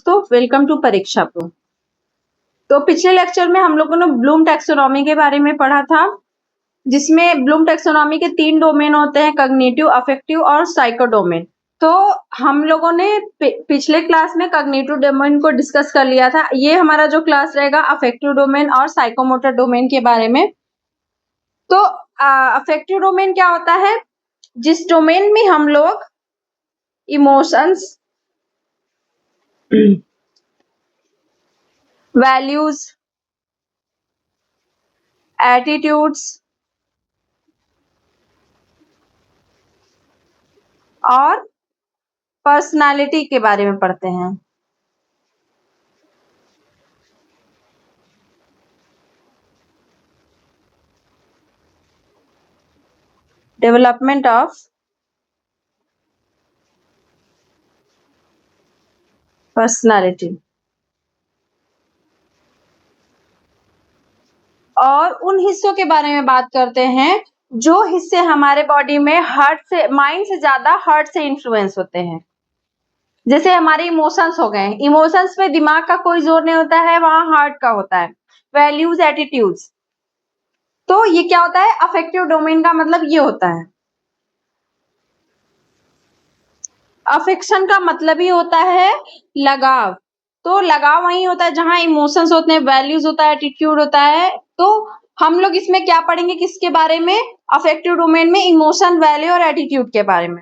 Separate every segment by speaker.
Speaker 1: दोस्तों, welcome to परीक्षा pro. तो पिछले लेक्चर में हम लोगों ने ब्लूम टैक्सोनॉमी के बारे में पढ़ा था, जिसमें ब्लूम टैक्सोनॉमी के 3 डोमेन होते हैं, कॉग्निटिव, अफेक्टिव और साइको डोमेन। तो हम लोगों ने पिछले क्लास में कॉग्निटिव डोमेन को डिस्कस कर लिया था। ये हमारा जो क्लास रहेगा अफेक्टिव डोमेन और साइकोमोटर डोमेन के बारे में। तो अफेक्टिव डोमेन क्या होता है? जिस डोमेन में हम लोग इमोशंस, वैल्यूज, एटीट्यूड्स और पर्सनालिटी के बारे में पढ़ते हैं। डेवलपमेंट ऑफ पर्सनालिटी और उन हिस्सों के बारे में बात करते हैं जो हिस्से हमारे बॉडी में हार्ट से, माइंड से ज्यादा हार्ट से इन्फ्लुएंस होते हैं। जैसे हमारे इमोशंस हो गए, इमोशंस पे दिमाग का कोई जोर नहीं होता है, वहां हार्ट का होता है। वैल्यूज, एटीट्यूड्स, तो ये क्या होता है? अफेक्टिव डोमेन का मतलब ये होता है। अफेक्शन का मतलब ही होता है लगाव। तो लगाव वही होता है जहां इमोशंस होते हैं, वैल्यूज होता है, एटीट्यूड होता है। तो हम लोग इसमें क्या पढ़ेंगे? किसके बारे में? अफेक्टिव डोमेन में इमोशन, वैल्यू और एटीट्यूड के बारे में,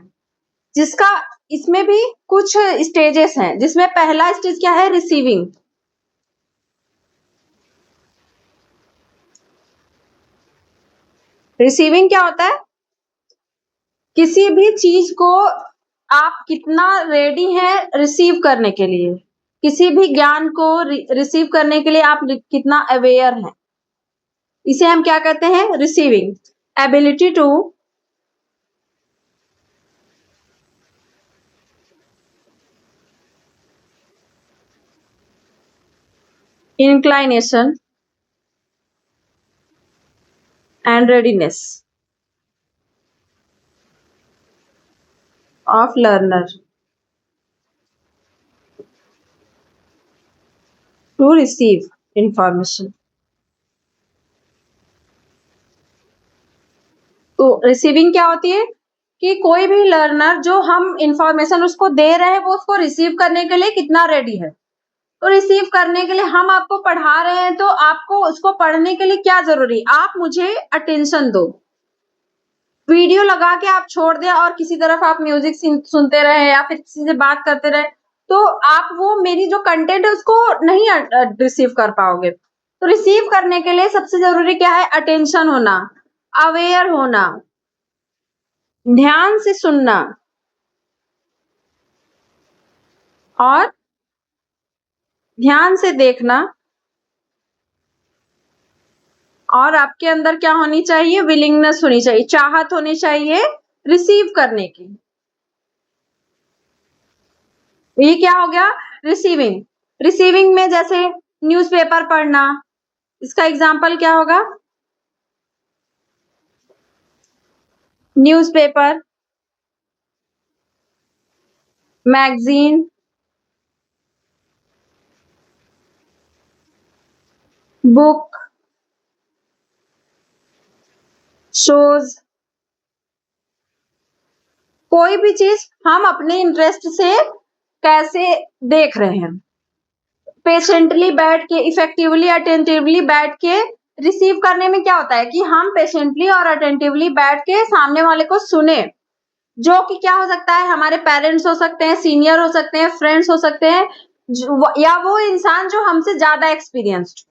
Speaker 1: जिसका इसमें भी कुछ स्टेजेस हैं, जिसमें पहला स्टेज क्या है? रिसीविंग। रिसीविंग क्या होता है? किसी भी चीज को आप कितना रेडी हैं रिसीव करने के लिए, किसी भी ज्ञान को रिसीव करने के लिए आप कितना अवेयर हैं, इसे हम क्या कहते हैं? Receiving. Ability to inclination and readiness of learner to receive information. तो रिसीविंग क्या होती है? कि कोई भी लर्नर जो हम इंफॉर्मेशन उसको दे रहे हैं, वो उसको रिसीव करने के लिए कितना रेडी है। तो रिसीव करने के लिए हम आपको पढ़ा रहे हैं, तो आपको उसको पढ़ने के लिए क्या जरूरी? आप मुझे अटेंशन दो। वीडियो लगा के आप छोड़ दें और किसी तरफ आप म्यूजिक सुनते रहे या फिर किसी से बात करते रहे, तो आप वो मेरी जो कंटेंट है उसको नहीं रिसीव कर पाओगे। तो रिसीव करने के लिए सबसे जरूरी क्या है? अटेंशन होना, अवेयर होना, ध्यान से सुनना और ध्यान से देखना। और आपके अंदर क्या होनी चाहिए? विलिंगनेस होनी चाहिए, चाहत होनी चाहिए रिसीव करने की। ये क्या हो गया? रिसीविंग। रिसीविंग में जैसे न्यूज़पेपर पढ़ना, इसका एग्जाम्पल क्या होगा? न्यूज़पेपर, मैगजीन, बुक, शोज, कोई भी चीज हम अपने इंटरेस्ट से कैसे देख रहे हैं, पेशेंटली बैठ के, इफेक्टिवली, अटेंटिवली बैठ के रिसीव करने में क्या होता है कि हम पेशेंटली और अटेंटिवली बैठ के सामने वाले को सुने, जो कि क्या हो सकता है? हमारे पेरेंट्स हो सकते हैं, सीनियर हो सकते हैं, फ्रेंड्स हो सकते हैं, या वो इंसान जो हमसे ज्यादा एक्सपीरियंस्ड।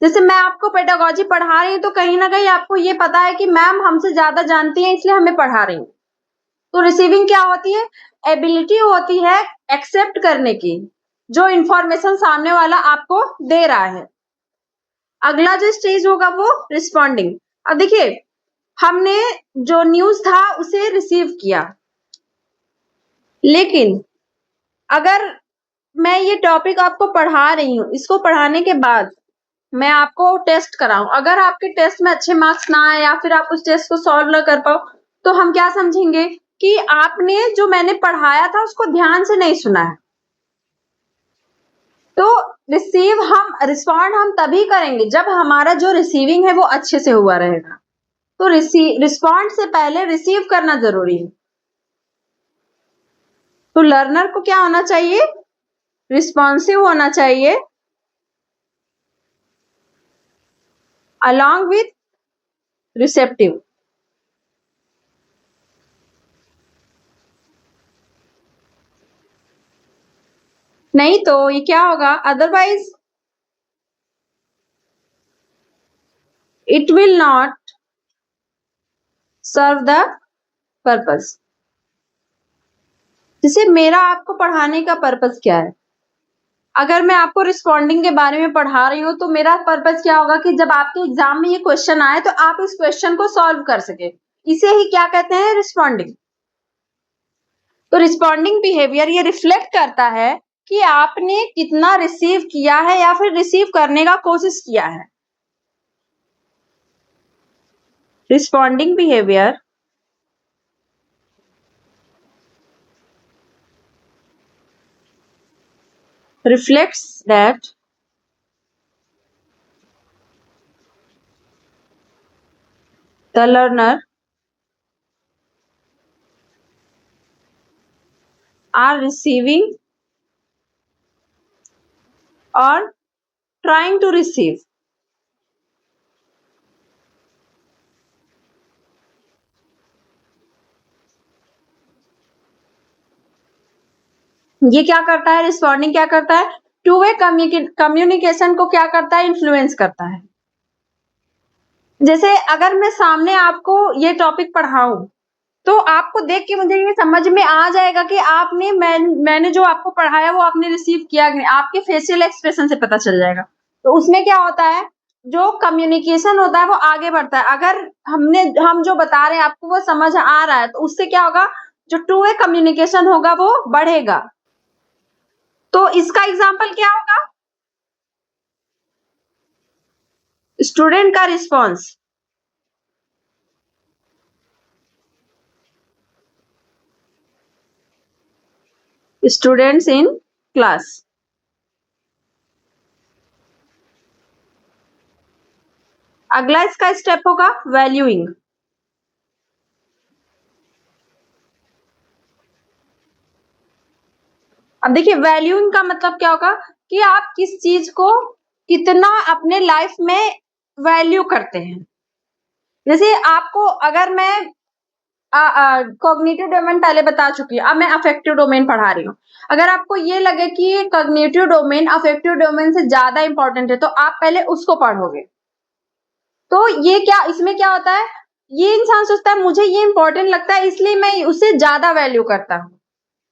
Speaker 1: जैसे मैं आपको पेडागोजी पढ़ा रही हूँ, तो कहीं ना कहीं आपको ये पता है कि मैम हमसे ज्यादा जानती हैं, इसलिए हमें पढ़ा रही हूँ। तो रिसीविंग क्या होती है? एबिलिटी होती है एक्सेप्ट करने की, जो इंफॉर्मेशन सामने वाला आपको दे रहा है। अगला जो स्टेज होगा वो रिस्पॉन्डिंग। अब देखिए, हमने जो न्यूज था उसे रिसीव किया, लेकिन अगर मैं ये टॉपिक आपको पढ़ा रही हूँ, इसको पढ़ाने के बाद मैं आपको टेस्ट कराऊं, अगर आपके टेस्ट में अच्छे मार्क्स ना आए या फिर आप उस टेस्ट को सॉल्व ना कर पाओ, तो हम क्या समझेंगे? कि आपने जो मैंने पढ़ाया था उसको ध्यान से नहीं सुना है। तो रिस्पॉन्ड हम तभी करेंगे जब हमारा जो रिसीविंग है वो अच्छे से हुआ रहेगा। तो रिस्पॉन्ड से पहले रिसीव करना जरूरी है। तो लर्नर को क्या होना चाहिए? रिस्पॉन्सिव होना चाहिए along with receptive। नहीं तो ये क्या होगा? Otherwise it will not serve the purpose। जैसे मेरा आपको पढ़ाने का पर्पस क्या है? अगर मैं आपको रिस्पॉन्डिंग के बारे में पढ़ा रही हूँ तो मेरा पर्पस क्या होगा कि जब आपके एग्जाम में ये क्वेश्चन आए तो आप इस क्वेश्चन को सॉल्व कर सके। इसे ही क्या कहते हैं? रिस्पॉन्डिंग। तो रिस्पॉन्डिंग बिहेवियर ये रिफ्लेक्ट करता है कि आपने कितना रिसीव किया है या फिर रिसीव करने का कोशिश किया है। Responding behaviour reflects that the learner are receiving or trying to receive। ये क्या करता है? रिस्पॉन्डिंग क्या करता है? टू वे कम्युनिकेशन को क्या करता है? इन्फ्लुएंस करता है। जैसे अगर मैं सामने आपको ये टॉपिक पढ़ाऊं तो आपको देख के मुझे ये समझ में आ जाएगा कि मैंने जो आपको पढ़ाया वो आपने रिसीव किया कि नहीं। आपके फेशियल एक्सप्रेशन से पता चल जाएगा। तो उसमें क्या होता है? जो कम्युनिकेशन होता है वो आगे बढ़ता है। अगर हम जो बता रहे हैं आपको वो समझ आ रहा है तो उससे क्या होगा? जो टू वे कम्युनिकेशन होगा वो बढ़ेगा। तो इसका एग्जाम्पल क्या होगा? स्टूडेंट का रिस्पॉन्स। Students in class. अगला इसका स्टेप होगा वैल्यूइंग। अब देखिए वैल्यूइंग का मतलब क्या होगा कि आप किस चीज को कितना अपने लाइफ में वैल्यू करते हैं। जैसे आपको अगर मैं कॉग्निटिव डोमेन पहले बता चुकी हूँ, अब मैं अफेक्टिव डोमेन पढ़ा रही हूँ। अगर आपको ये लगे कि कॉग्निटिव डोमेन अफेक्टिव डोमेन से ज्यादा इंपॉर्टेंट है तो आप पहले उसको पढ़ोगे। तो ये क्या इसमें क्या होता है? ये इंसान सोचता है मुझे ये इंपॉर्टेंट लगता है इसलिए मैं उसे ज्यादा वैल्यू करता हूँ।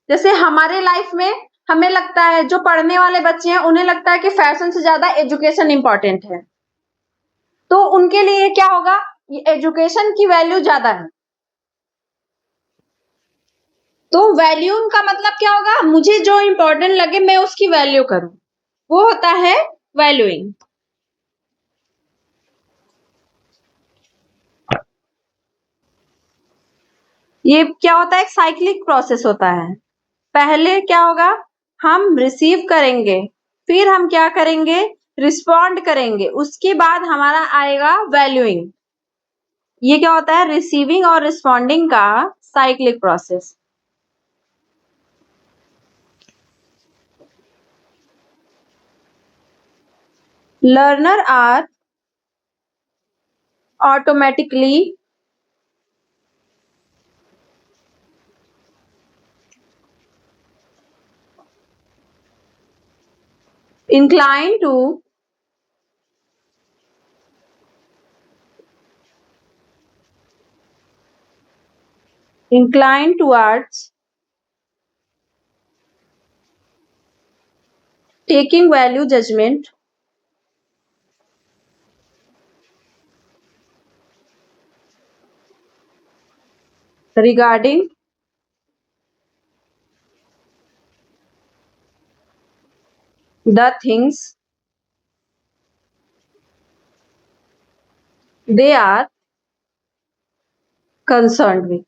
Speaker 1: जैसे हमारे लाइफ में हमें लगता है जो पढ़ने वाले बच्चे हैं उन्हें लगता है कि फैशन से ज्यादा एजुकेशन इंपॉर्टेंट है। तो उनके लिए क्या होगा? एजुकेशन की वैल्यू ज्यादा है। तो वैल्यूइंग का मतलब क्या होगा? मुझे जो इंपॉर्टेंट लगे मैं उसकी वैल्यू करूं, वो होता है वैल्यूइंग। ये क्या होता है? एक साइक्लिक प्रोसेस होता है। पहले क्या होगा? हम रिसीव करेंगे, फिर हम क्या करेंगे? रिस्पॉन्ड करेंगे, उसके बाद हमारा आएगा वैल्यूइंग। ये क्या होता है? रिसीविंग और रिस्पॉन्डिंग का cyclic process. Learner are automatically inclined to inclined towards taking value judgment regarding the things they are concerned with।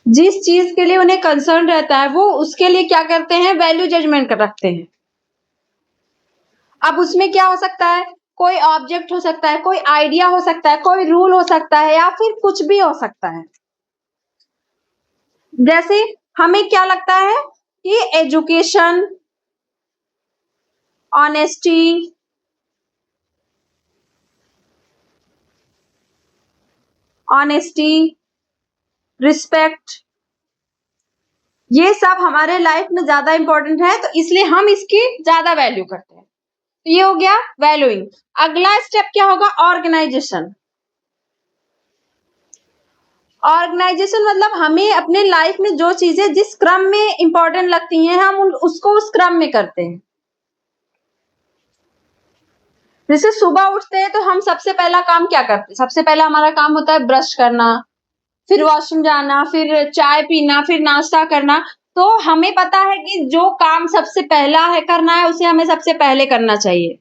Speaker 1: जिस चीज के लिए उन्हें कंसर्न रहता है वो उसके लिए क्या करते हैं, वैल्यू जजमेंट रखते हैं। अब उसमें क्या हो सकता है, कोई ऑब्जेक्ट हो सकता है, कोई आइडिया हो सकता है, कोई रूल हो सकता है, या फिर कुछ भी हो सकता है। जैसे हमें क्या लगता है कि एजुकेशन, ऑनेस्टी, रिस्पेक्ट, ये सब हमारे लाइफ में ज्यादा इंपॉर्टेंट है, तो इसलिए हम इसकी ज्यादा वैल्यू करते हैं। तो ये हो गया वैल्यूइंग। अगला स्टेप क्या होगा, ऑर्गेनाइजेशन। ऑर्गेनाइजेशन मतलब हमें अपने लाइफ में जो चीजें जिस क्रम में इंपॉर्टेंट लगती हैं हम उसको उस क्रम में करते हैं। जैसे सुबह उठते हैं तो हम सबसे पहला काम क्या करते हैं, सबसे पहला हमारा काम होता है ब्रश करना, फिर वॉशरूम जाना, फिर चाय पीना, फिर नाश्ता करना। तो हमें पता है कि जो काम सबसे पहला है करना है उसे हमें सबसे पहले करना चाहिए।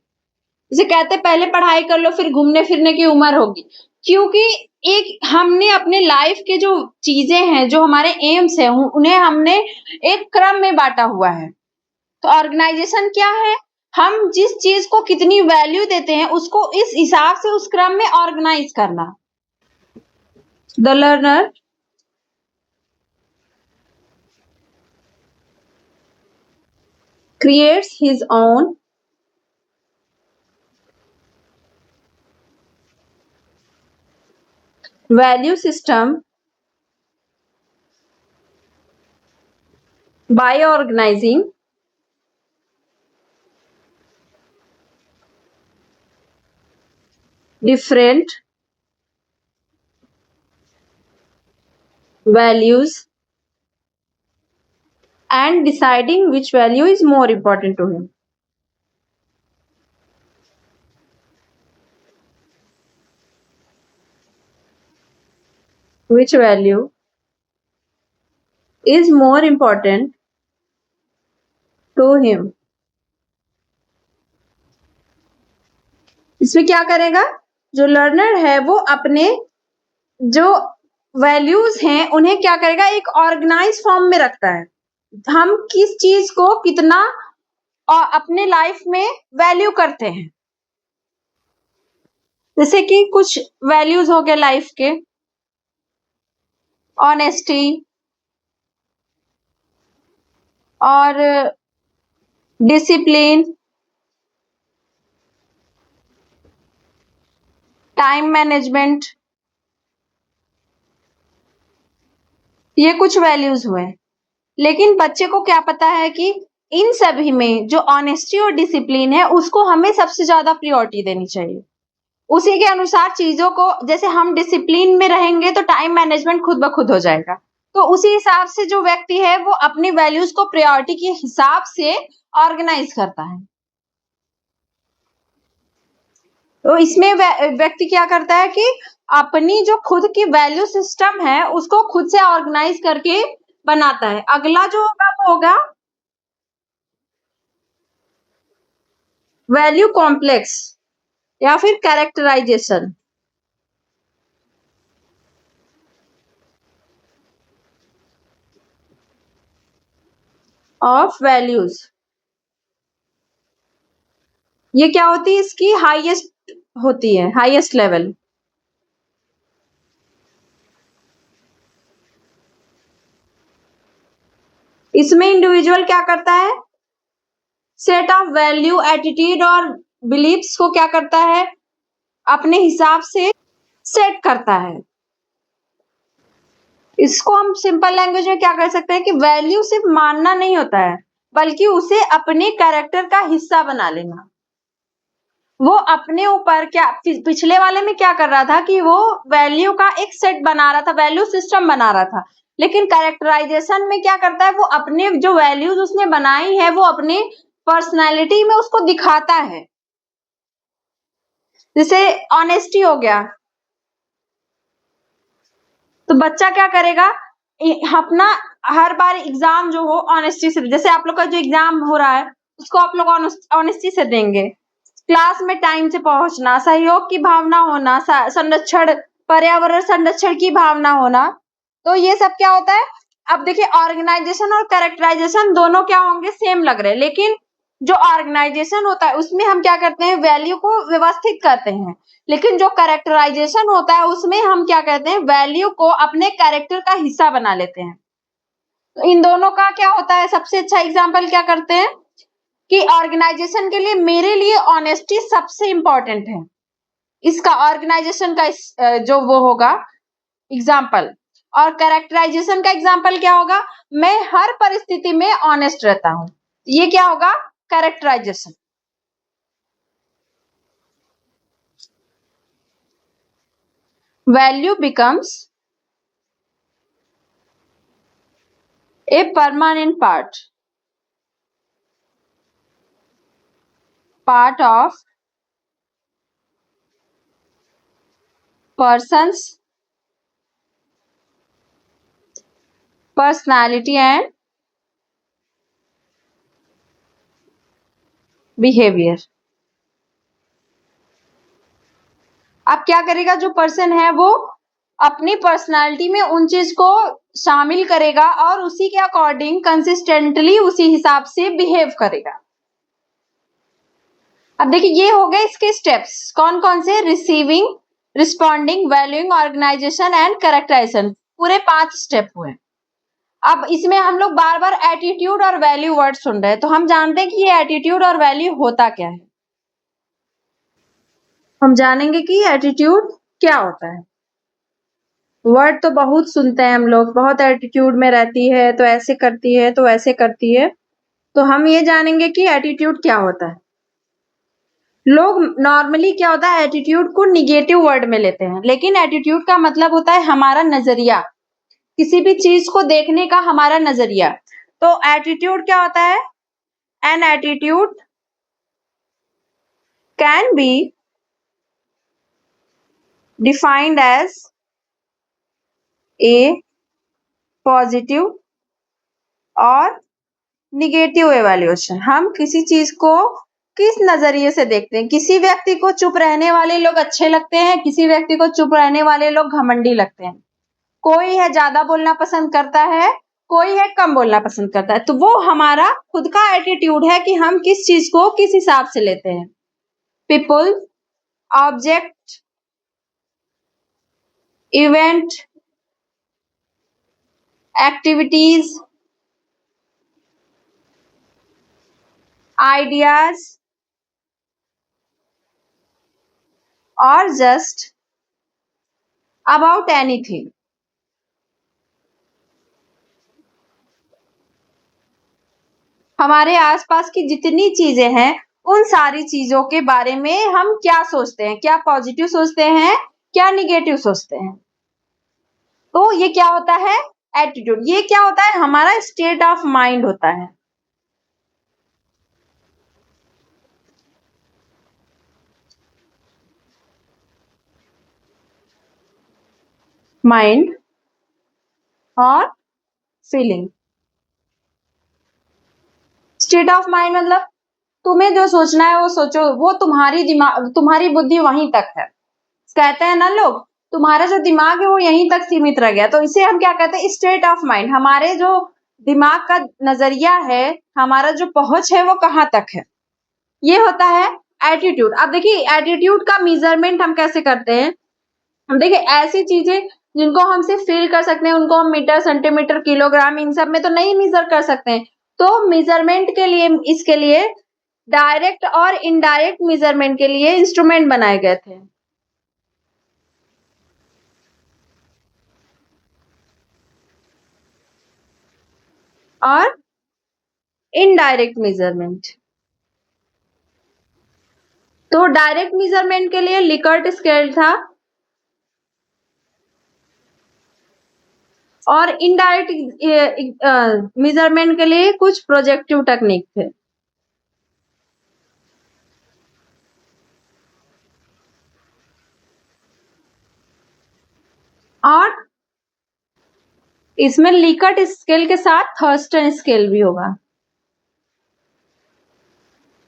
Speaker 1: जैसे कहते पहले पढ़ाई कर लो फिर घूमने फिरने की उम्र होगी, क्योंकि एक हमने अपने लाइफ के जो चीजें हैं, जो हमारे एम्स हैं, उन्हें हमने एक क्रम में बांटा हुआ है। तो ऑर्गेनाइजेशन क्या है, हम जिस चीज को कितनी वैल्यू देते हैं उसको इस हिसाब से उस क्रम में ऑर्गेनाइज करना। The learner creates his own value system by organizing different values and deciding which value is more important to him. Which value is more important to him. इसमें क्या करेगा, जो लर्नर है वो अपने जो वैल्यूज हैं उन्हें क्या करेगा, एक ऑर्गेनाइज फॉर्म में रखता है। हम किस चीज को कितना अपने लाइफ में वैल्यू करते हैं। जैसे कि कुछ वैल्यूज हो गए लाइफ के, ऑनेस्टी और डिसिप्लिन, टाइम मैनेजमेंट, ये कुछ वैल्यूज हुए। लेकिन बच्चे को क्या पता है कि इन सभी में जो ऑनेस्टी और डिसिप्लिन है उसको हमें सबसे ज्यादा प्रायोरिटी देनी चाहिए। उसी के अनुसार चीजों को, जैसे हम डिसिप्लिन में रहेंगे तो टाइम मैनेजमेंट खुद ब खुद हो जाएगा। तो उसी हिसाब से जो व्यक्ति है वो अपनी वैल्यूज को प्रायोरिटी के हिसाब से ऑर्गेनाइज करता है। तो इसमें व्यक्ति क्या करता है कि अपनी जो खुद की वैल्यू सिस्टम है उसको खुद से ऑर्गेनाइज करके बनाता है। अगला जो होगा वो होगा वैल्यू कॉम्प्लेक्स या फिर कैरेक्टराइजेशन। ऑफ वैल्यूज, ये क्या होती है, इसकी हाईएस्ट होती है, हाईएस्ट लेवल। इसमें इंडिविजुअल क्या करता है, सेट ऑफ वैल्यू, एटीट्यूड और बिलीफ्स को क्या करता है, अपने हिसाब से सेट करता है। इसको हम सिंपल लैंग्वेज में क्या कर सकते हैं कि वैल्यू सिर्फ मानना नहीं होता है बल्कि उसे अपने कैरेक्टर का हिस्सा बना लेना। वो अपने ऊपर क्या, पिछले वाले में क्या कर रहा था कि वो वैल्यू का एक सेट बना रहा था, वैल्यू सिस्टम बना रहा था। लेकिन कैरेक्टराइजेशन में क्या करता है, वो अपने जो वैल्यूज उसने बनाई है वो अपने पर्सनैलिटी में उसको दिखाता है। जैसे ऑनेस्टी हो गया, तो बच्चा क्या करेगा, अपना हर बार एग्जाम जो हो ऑनेस्टी से, जैसे आप लोग का जो एग्जाम हो रहा है उसको आप लोग ऑनेस्टी से देंगे। क्लास में टाइम से पहुंचना, सहयोग की भावना होना, संरक्षण, पर्यावरण संरक्षण की भावना होना। तो ये सब क्या होता है? अब देखिए ऑर्गेनाइजेशन और कैरेक्टराइजेशन दोनों क्या होंगे? सेम लग रहे हैं, लेकिन जो ऑर्गेनाइजेशन होता है उसमें हम क्या करते हैं? वैल्यू को व्यवस्थित करते हैं, लेकिन जो कैरेक्टराइजेशन होता है उसमें हम क्या करते हैं? वैल्यू को अपने कैरेक्टर का हिस्सा बना लेते हैं। तो इन दोनों का क्या होता है? सबसे अच्छा एग्जाम्पल क्या करते हैं कि ऑर्गेनाइजेशन के लिए मेरे लिए ऑनेस्टी सबसे इंपॉर्टेंट है। इसका ऑर्गेनाइजेशन का जो वो होगा एग्जाम्पल, और कैरेक्टराइजेशन का एग्जाम्पल क्या होगा? मैं हर परिस्थिति में ऑनेस्ट रहता हूं। ये क्या होगा? Characterization. Value becomes a permanent part of person's personality and behavior। अब क्या करेगा? जो पर्सन है वो अपनी पर्सनालिटी में उन चीज को शामिल करेगा और उसी के अकॉर्डिंग कंसिस्टेंटली उसी हिसाब से बिहेव करेगा। अब देखिए ये हो गए इसके स्टेप्स, कौन कौन से? Receiving, responding, valuing, organization and characterization, पूरे 5 स्टेप हुए। अब इसमें हम लोग बार बार एटीट्यूड और वैल्यू वर्ड सुन रहे हैं, तो हम जानते हैं कि ये एटीट्यूड और वैल्यू होता क्या है। हम जानेंगे कि एटीट्यूड क्या होता है। वर्ड तो बहुत सुनते हैं हम लोग, बहुत एटीट्यूड में रहती है, तो ऐसे करती है, तो ऐसे करती है। तो हम ये जानेंगे कि एटीट्यूड क्या होता है। लोग नॉर्मली क्या होता है? एटीट्यूड को निगेटिव वर्ड में लेते हैं, लेकिन एटीट्यूड का मतलब होता है हमारा नजरिया, किसी भी चीज को देखने का हमारा नजरिया। तो एटीट्यूड क्या होता है? An attitude can be defined as a positive और निगेटिव एवेल्यूएशन। हम किसी चीज को किस नजरिए से देखते हैं? किसी व्यक्ति को चुप रहने वाले लोग अच्छे लगते हैं, किसी व्यक्ति को चुप रहने वाले लोग घमंडी लगते हैं। कोई है ज्यादा बोलना पसंद करता है, कोई है कम बोलना पसंद करता है। तो वो हमारा खुद का एटीट्यूड है कि हम किस चीज को किस हिसाब से लेते हैं। People, object, event, activities, ideas और जस्ट अबाउट एनीथिंग। हमारे आसपास की जितनी चीजें हैं उन सारी चीजों के बारे में हम क्या सोचते हैं? क्या पॉजिटिव सोचते हैं, क्या निगेटिव सोचते हैं? तो ये क्या होता है? एटीट्यूड। ये क्या होता है? हमारा स्टेट ऑफ माइंड होता है। माइंड और फीलिंग। स्टेट ऑफ माइंड मतलब तुम्हें जो सोचना है वो सोचो, वो तुम्हारी दिमाग, तुम्हारी बुद्धि वहीं तक है। कहते हैं ना लोग, तुम्हारा जो दिमाग है वो यहीं तक सीमित रह गया। तो इसे हम क्या कहते हैं? State of mind. हमारे जो दिमाग का नजरिया है, हमारा जो पहुंच है वो कहाँ तक है, ये होता है एटीट्यूड। अब देखिए एटीट्यूड का मेजरमेंट हम कैसे करते हैं? हम देखिए ऐसी चीजें जिनको हम सिर्फ फील कर सकते हैं उनको हम मीटर, सेंटीमीटर, किलोग्राम, इन सब में तो नहीं मेजर कर सकते हैं। तो मेजरमेंट के लिए, इसके लिए डायरेक्ट और इनडायरेक्ट मेजरमेंट के लिए इंस्ट्रूमेंट बनाए गए थे। और इनडायरेक्ट मेजरमेंट, तो डायरेक्ट मेजरमेंट के लिए लिकर्ट स्केल था और इनडायरेक्ट मेजरमेंट के लिए कुछ प्रोजेक्टिव टेक्निक थे। और इसमें लिकर्ट स्केल के साथ थर्स्टन स्केल भी होगा।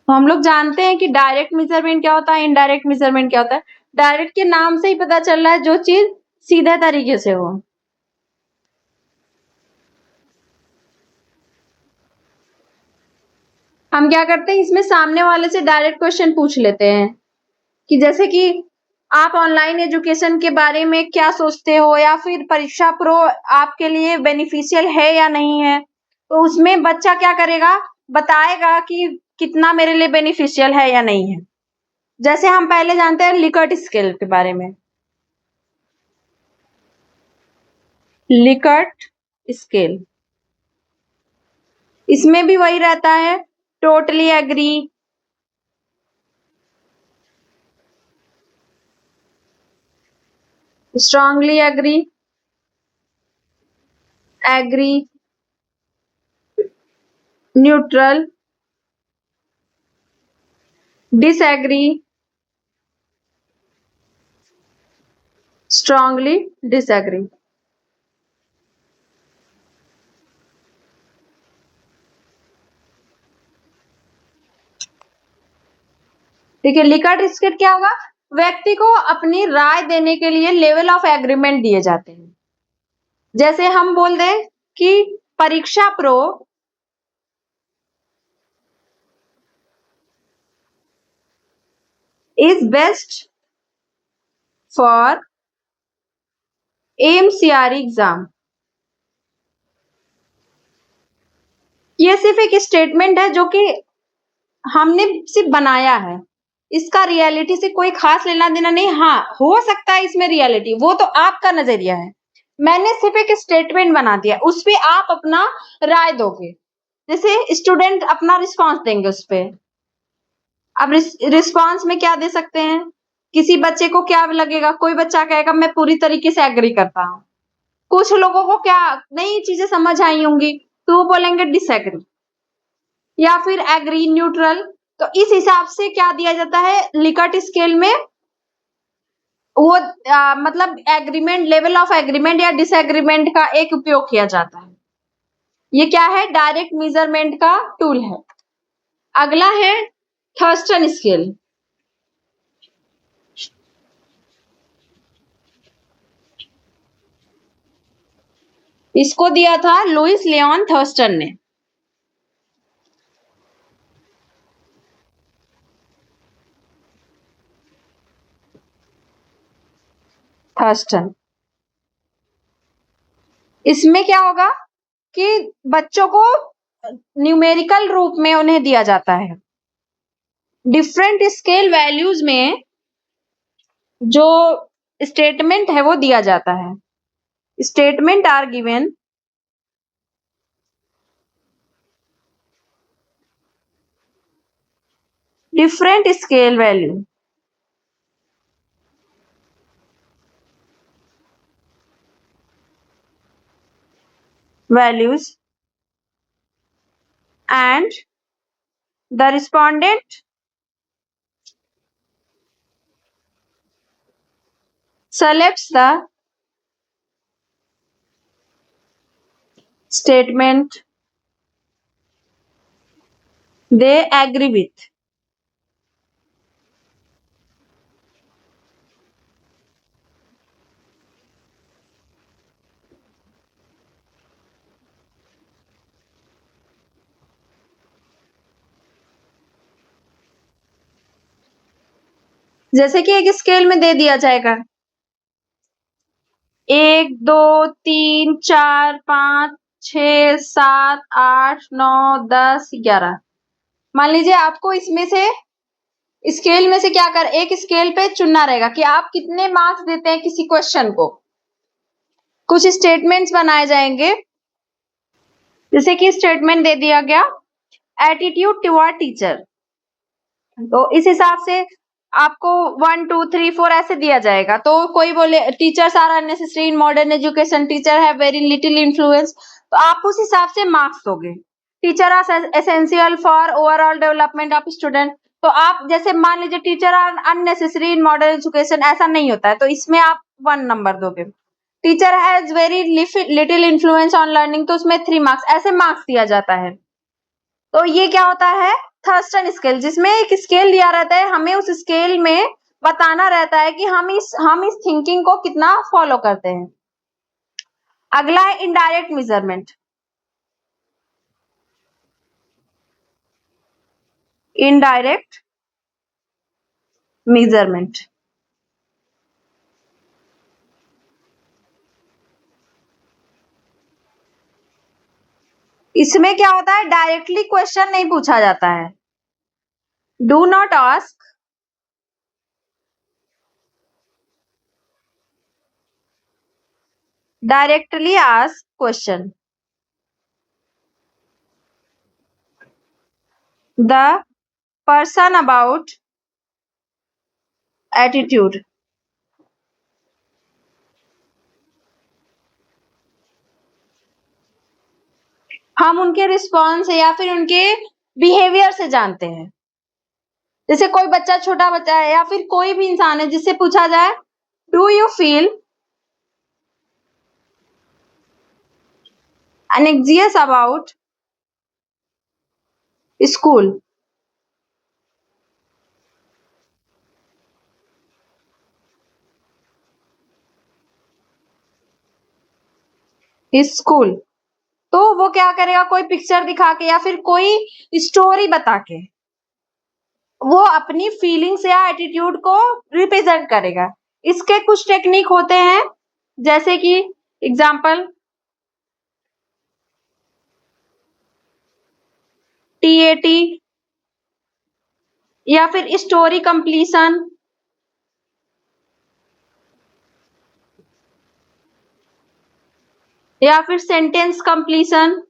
Speaker 1: तो हम लोग जानते हैं कि डायरेक्ट मेजरमेंट क्या होता है, इनडायरेक्ट मेजरमेंट क्या होता है। डायरेक्ट के नाम से ही पता चल रहा है जो चीज सीधे तरीके से हो। हम क्या करते हैं, इसमें सामने वाले से डायरेक्ट क्वेश्चन पूछ लेते हैं कि जैसे कि आप ऑनलाइन एजुकेशन के बारे में क्या सोचते हो, या फिर परीक्षा प्रो आपके लिए बेनिफिशियल है या नहीं है। तो उसमें बच्चा क्या करेगा, बताएगा कि कितना मेरे लिए बेनिफिशियल है या नहीं है। जैसे हम पहले जानते हैं लिकर्ट स्केल के बारे में। लिकर्ट स्केल, इसमें भी वही रहता है, totally agree, strongly agree, agree, neutral, disagree, strongly disagree. देखिए लिकर्ट स्केल क्या होगा, व्यक्ति को अपनी राय देने के लिए लेवल ऑफ एग्रीमेंट दिए जाते हैं। जैसे हम बोल दें कि परीक्षा pro is best for AMCRE exam. ये सिर्फ एक स्टेटमेंट है जो कि हमने सिर्फ बनाया है, इसका रियलिटी से कोई खास लेना देना नहीं। हाँ, हो सकता है इसमें रियलिटी, वो तो आपका नजरिया है। मैंने सिर्फ एक स्टेटमेंट बना दिया, उस पे आप अपना राय दोगे। जैसे स्टूडेंट अपना रिस्पांस देंगे उस पे। अब रिस्पांस में क्या दे सकते हैं, किसी बच्चे को क्या लगेगा, कोई बच्चा कहेगा मैं पूरी तरीके से एग्री करता हूँ, कुछ लोगों को क्या नई चीजें समझ आई होंगी तो वो बोलेंगे डिसएग्री, या फिर एग्री, न्यूट्रल। तो इस हिसाब से क्या दिया जाता है लिकर्ट स्केल में, वो मतलब एग्रीमेंट, लेवल ऑफ एग्रीमेंट या डिसएग्रीमेंट का एक उपयोग किया जाता है। ये क्या है, डायरेक्ट मेजरमेंट का टूल है। अगला है थर्स्टन स्केल। इसको दिया था लुइस लियोन थर्स्टन ने। थर्स्टन, इसमें क्या होगा कि बच्चों को न्यूमेरिकल रूप में उन्हें दिया जाता है। डिफरेंट स्केल वैल्यूज में जो स्टेटमेंट है वो दिया जाता है। Statement are given different scale values and the respondent selects the statement they agree with। जैसे कि एक स्केल में दे दिया जाएगा 1 2 3 4 5 6 7 8 9 10 11। मान लीजिए आपको इसमें से स्केल में से क्या कर, एक स्केल पे चुनना रहेगा कि आप कितने मार्क्स देते हैं किसी क्वेश्चन को। कुछ स्टेटमेंट्स बनाए जाएंगे, जैसे कि स्टेटमेंट दे दिया गया एटीट्यूड टुवर्ड टीचर, तो इस हिसाब से आपको 1 2 3 4 ऐसे दिया जाएगा। तो कोई बोले teachers are unnecessary in modern education, teacher have very little influence, तो आप उस हिसाब से मार्क्स दोगे। Teacher are essential for overall development of student, तो आप जैसे मान लीजिए teacher are unnecessary in modern education, ऐसा नहीं होता है, तो इसमें आप 1 नंबर दोगे। Teacher has very little influence on learning, तो उसमें 3 मार्क्स, ऐसे मार्क्स दिया जाता है। तो ये क्या होता है थर्स्टन स्केल, जिसमें एक स्केल दिया रहता है, हमें उस स्केल में बताना रहता है कि हम इस थिंकिंग को कितना फॉलो करते हैं। अगला है इनडायरेक्ट मेजरमेंट। Indirect measurement. इसमें क्या होता है, डायरेक्टली क्वेश्चन नहीं पूछा जाता है। Do not ask directly ask question. The person about attitude. हम उनके रिस्पॉन्स से या फिर उनके बिहेवियर से जानते हैं। जैसे कोई बच्चा, छोटा बच्चा है या फिर कोई भी इंसान है जिससे पूछा जाए do you feel anxious about school, school, तो वो क्या करेगा, कोई पिक्चर दिखा के या फिर कोई स्टोरी बता के वो अपनी फीलिंग्स या एटीट्यूड को रिप्रेजेंट करेगा। इसके कुछ टेक्निक होते हैं, जैसे कि एग्जाम्पल टीएटी या फिर स्टोरी कंप्लीशन या फिर सेंटेंस कंप्लीशन।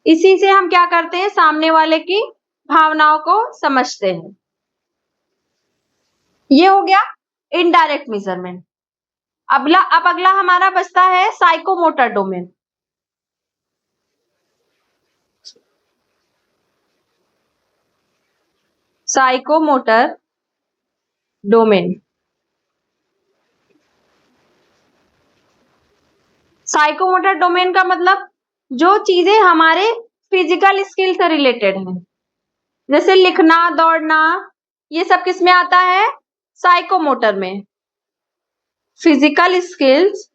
Speaker 1: इसी से हम क्या करते हैं, सामने वाले की भावनाओं को समझते हैं। ये हो गया इनडायरेक्ट मेजरमेंट। अब अगला हमारा बचता है psychomotor domain. Psychomotor domain. Psychomotor domain का मतलब जो चीजें हमारे फिजिकल स्किल से रिलेटेड हैं, जैसे लिखना, दौड़ना, ये सब किस में आता है, साइकोमोटर में। Physical skills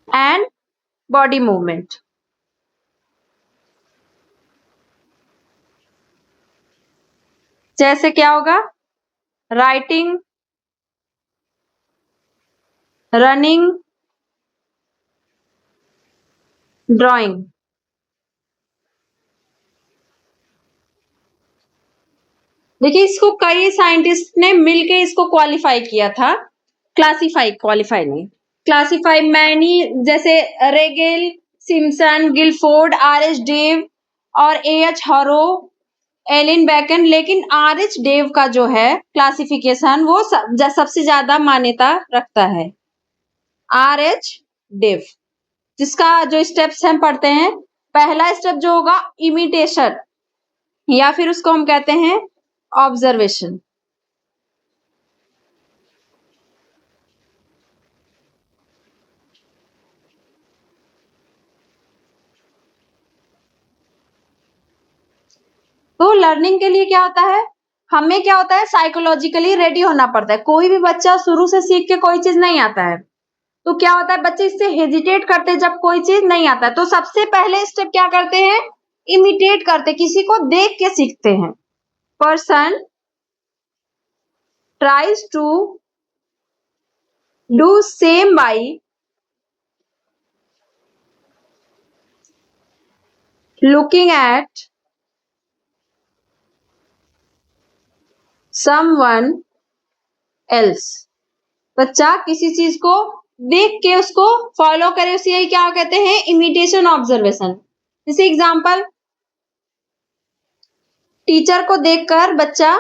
Speaker 1: and body movement. जैसे क्या होगा, राइटिंग, रनिंग, ड्राइंग। देखिए, इसको कई साइंटिस्ट ने मिलके इसको क्वालिफाई किया था, क्वालिफाई नहीं, क्लासिफाई मैनी, जैसे रेगेल, सिम्सन, गिलफोर्ड, आर.एच. डेव और ए.एच. हरो, एलिन बैकन। लेकिन आर.एच. डेव का जो है क्लासिफिकेशन वो सबसे ज्यादा मान्यता रखता है। आर.एच. डेव, जिसका जो स्टेप्स हम पढ़ते हैं, पहला स्टेप जो होगा इमिटेशन, या फिर उसको हम कहते हैं ऑब्जर्वेशन। तो लर्निंग के लिए क्या होता है, हमें क्या होता है, साइकोलॉजिकली रेडी होना पड़ता है। कोई भी बच्चा शुरू से सीख के कोई चीज नहीं आता है, तो क्या होता है, बच्चे इससे हेजिटेट करते हैं जब कोई चीज नहीं आता है। तो सबसे पहले स्टेप क्या करते हैं, इमिटेट करते, किसी को देख के सीखते हैं। Person tries to do same by looking at someone else। बच्चा किसी चीज को देख के उसको फॉलो करे, उसे यही क्या कहते हैं, इमिटेशन ऑब्जर्वेशन। जैसे एग्जांपल, टीचर को देखकर बच्चा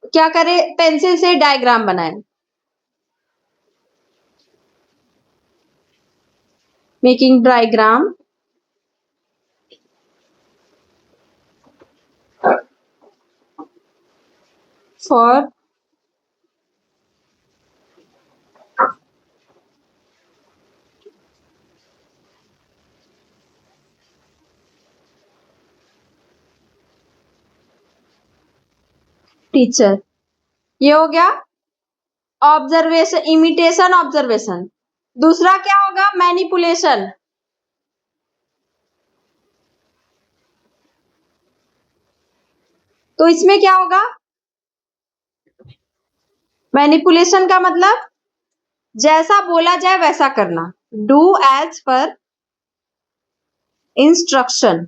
Speaker 1: क्या करे, पेंसिल से डायग्राम बनाए। Making diagram for teacher. ये हो गया ऑब्जर्वेशन, इमिटेशन ऑब्जर्वेशन। दूसरा क्या होगा, मैनिपुलेशन। तो इसमें क्या होगा, मैनिपुलेशन का मतलब जैसा बोला जाए वैसा करना, डू एज पर इंस्ट्रक्शन।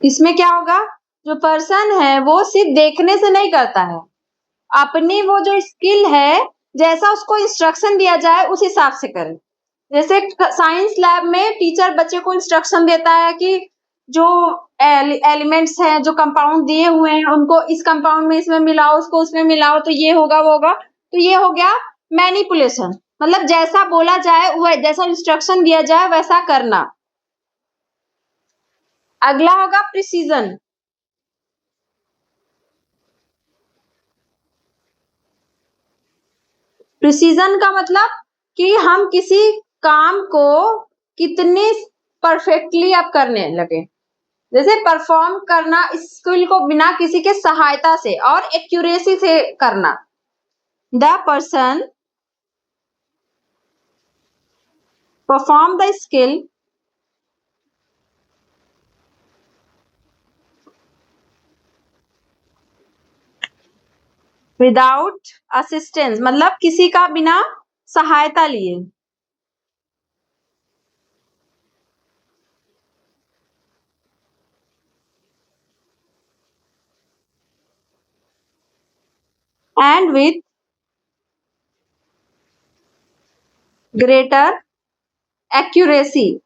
Speaker 1: इसमें क्या होगा, जो पर्सन है वो सिर्फ देखने से नहीं करता है, अपनी वो जो स्किल है, जैसा उसको इंस्ट्रक्शन दिया जाए उस हिसाब से करे। जैसे साइंस लैब में टीचर बच्चे को इंस्ट्रक्शन देता है कि जो एलिमेंट्स हैं, जो कंपाउंड दिए हुए हैं, उनको इस कंपाउंड में इसमें मिलाओ, उसको उसमें मिलाओ, तो ये होगा वो होगा। तो ये हो गया मैनिपुलेशन, मतलब जैसा बोला जाए वह, जैसा इंस्ट्रक्शन दिया जाए वैसा करना। अगला होगा प्रिसीजन। प्रिसीजन का मतलब कि हम किसी काम को कितने परफेक्टली अब करने लगे, जैसे परफॉर्म करना स्किल को बिना किसी के सहायता से और एक्यूरेसी से करना। The person perform the skill without assistance, मतलब किसी का बिना सहायता लिए। एंड विथ ग्रेटर एक्यूरेसी,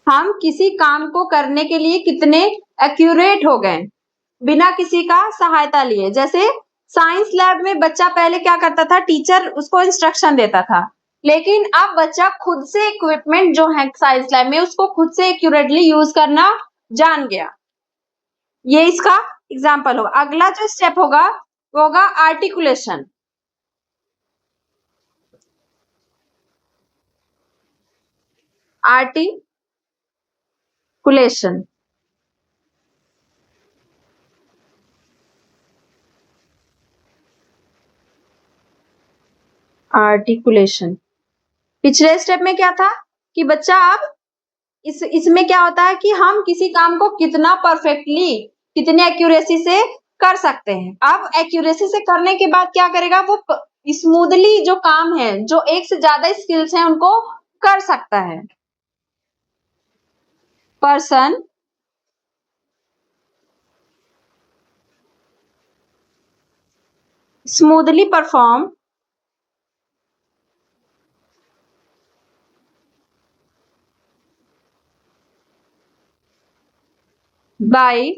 Speaker 1: हम किसी काम को करने के लिए कितने एक्यूरेट हो गए बिना किसी का सहायता लिए। जैसे साइंस लैब में बच्चा पहले क्या करता था, टीचर उसको इंस्ट्रक्शन देता था, लेकिन अब बच्चा खुद से इक्विपमेंट जो है साइंस लैब में उसको खुद से एक्यूरेटली यूज करना जान गया। ये इसका एग्जाम्पल होगा। अगला जो स्टेप होगा वो होगा आर्टिकुलेशन। आर्टिकुलेशन आर्टिकुलेशन पिछले स्टेप में क्या था कि बच्चा अब इसमें क्या होता है कि हम किसी काम को कितना परफेक्टली, कितने एक्यूरेसी से कर सकते हैं। अब एक्यूरेसी से करने के बाद क्या करेगा, वो स्मूथली जो काम है, जो एक से ज्यादा स्किल्स हैं उनको कर सकता है। Person smoothly perform by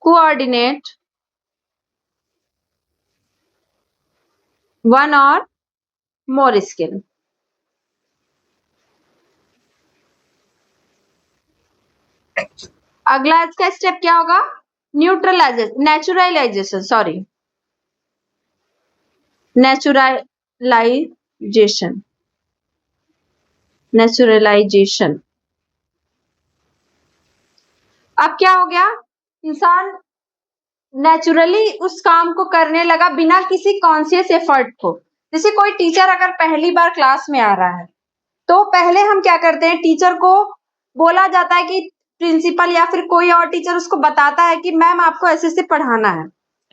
Speaker 1: coordinate one और मोर स्किल। अगला इसका स्टेप क्या होगा, नेचुरलाइजेशन, सॉरी नेचुरलाइजेशन। नेचुरलाइजेशन अब क्या हो गया, इंसान नेचुरली उस काम को करने लगा बिना किसी कॉन्शियस एफर्ट को। जैसे कोई टीचर अगर पहली बार क्लास में आ रहा है तो पहले हम क्या करते हैं, टीचर को बोला जाता है कि प्रिंसिपल या फिर कोई और टीचर उसको बताता है कि मैम आपको ऐसे से पढ़ाना है।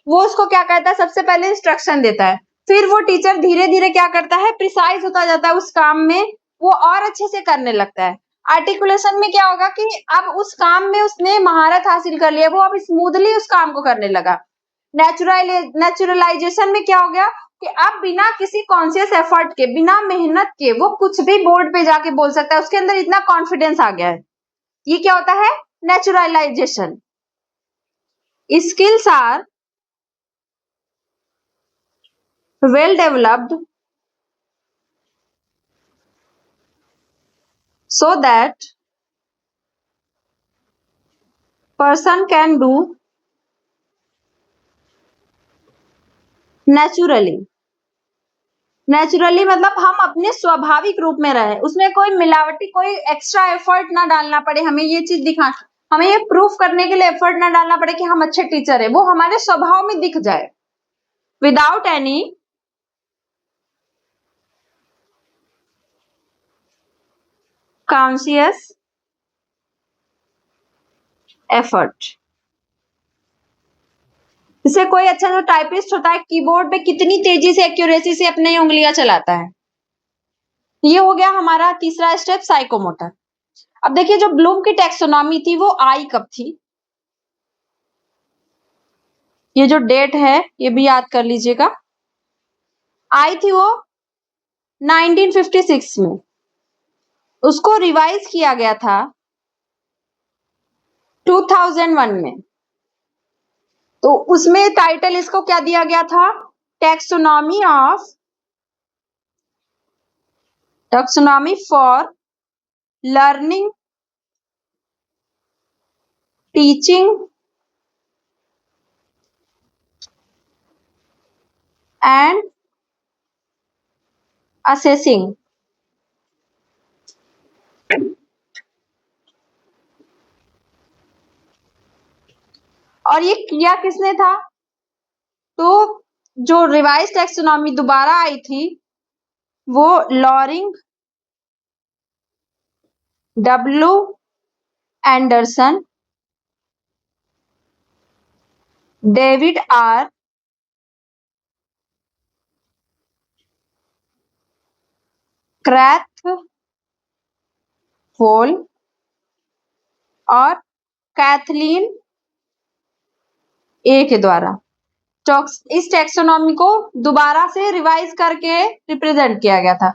Speaker 1: वो उसको क्या कहता है, सबसे पहले इंस्ट्रक्शन देता है, फिर वो टीचर धीरे धीरे क्या करता है, प्रिसाइज होता जाता है उस काम में, वो और अच्छे से करने लगता है। आर्टिकुलेशन में क्या होगा कि अब उस काम में उसने महारत हासिल कर लिया, वो अब स्मूथली उस काम को करने लगा। नेचुरलाइजेशन में क्या हो गया कि अब बिना किसी कॉन्शियस एफर्ट के, बिना मेहनत के वो कुछ भी बोर्ड पे जाके बोल सकता है, उसके अंदर इतना कॉन्फिडेंस आ गया है। ये क्या होता है, naturalisation. Skills are well developed so that person can do naturally। Naturally मतलब हम अपने स्वाभाविक रूप में रहे, उसमें कोई मिलावटी, कोई एक्स्ट्रा एफर्ट ना डालना पड़े, हमें ये चीज दिखा, हमें ये प्रूफ करने के लिए एफर्ट ना डालना पड़े कि हम अच्छे टीचर है, वो हमारे स्वभाव में दिख जाए विदाउट एनी कॉन्शियस एफर्ट। जैसे कोई अच्छा जो टाइपिस्ट होता है कीबोर्ड पे कितनी तेजी से एक्यूरेसी से अपनी उंगलियां चलाता है। ये हो गया हमारा तीसरा स्टेप साइकोमोटर। अब देखिए जो ब्लूम की टैक्सोनॉमी थी वो आई कब थी, ये जो डेट है ये भी याद कर लीजिएगा। आई थी वो 1956 में, उसको रिवाइज किया गया था 2001 में। तो उसमें टाइटल इसको क्या दिया गया था, taxonomy for learning, teaching and assessing. और ये किया किसने था, तो जो रिवाइज टैक्सोनॉमी दोबारा आई थी वो Lorin W Anderson, David R Krathwohl और कैथलीन ए के द्वारा इस टैक्सोनॉमी को दोबारा से रिवाइज करके रिप्रेजेंट किया गया था।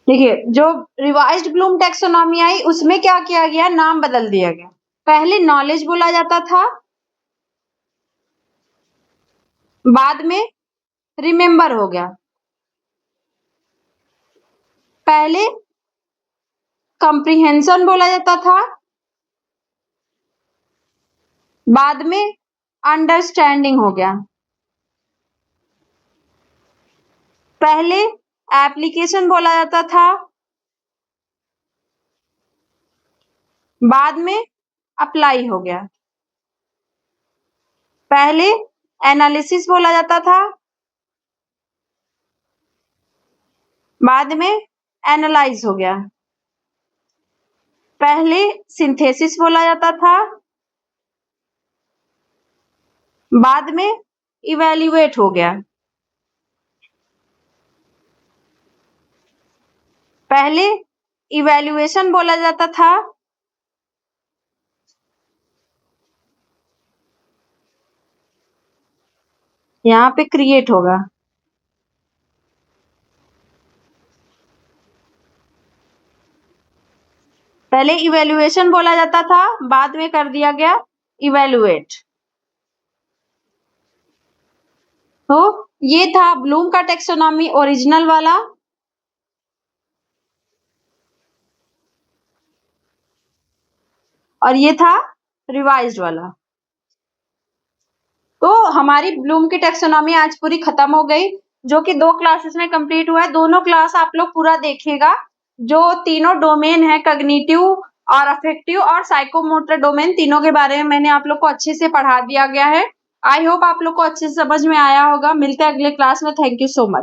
Speaker 1: देखिए जो रिवाइज्ड ब्लूम टैक्सोनॉमी आई उसमें क्या किया गया, नाम बदल दिया गया। पहले नॉलेज बोला जाता था, बाद में रिमेम्बर हो गया। पहले कंप्रीहेंशन बोला जाता था, बाद में अंडरस्टैंडिंग हो गया। पहले एप्लीकेशन बोला जाता था, बाद में अप्लाई हो गया। पहले एनालिसिस बोला जाता था, बाद में एनालाइज हो गया। पहले सिंथेसिस बोला जाता था, बाद में इवैल्यूएट हो गया। पहले इवैल्यूएशन बोला जाता था, यहाँ पे क्रिएट होगा। पहले इवैल्यूएशन बोला जाता था, बाद में कर दिया गया इवैल्यूएट। तो ये था ब्लूम का टैक्सोनॉमी ओरिजिनल वाला, और ये था रिवाइज्ड वाला। तो हमारी ब्लूम की टैक्सोनॉमी आज पूरी खत्म हो गई, जो कि 2 क्लासेस में कंप्लीट हुआ है। दोनों क्लास आप लोग पूरा देखिएगा। जो तीनों डोमेन है कॉग्निटिव और अफेक्टिव और साइकोमोटर डोमेन, तीनों के बारे में मैंने आप लोग को अच्छे से पढ़ा दिया गया है। आई होप आप लोग को अच्छे से समझ में आया होगा। मिलते हैं अगले क्लास में। Thank you so much.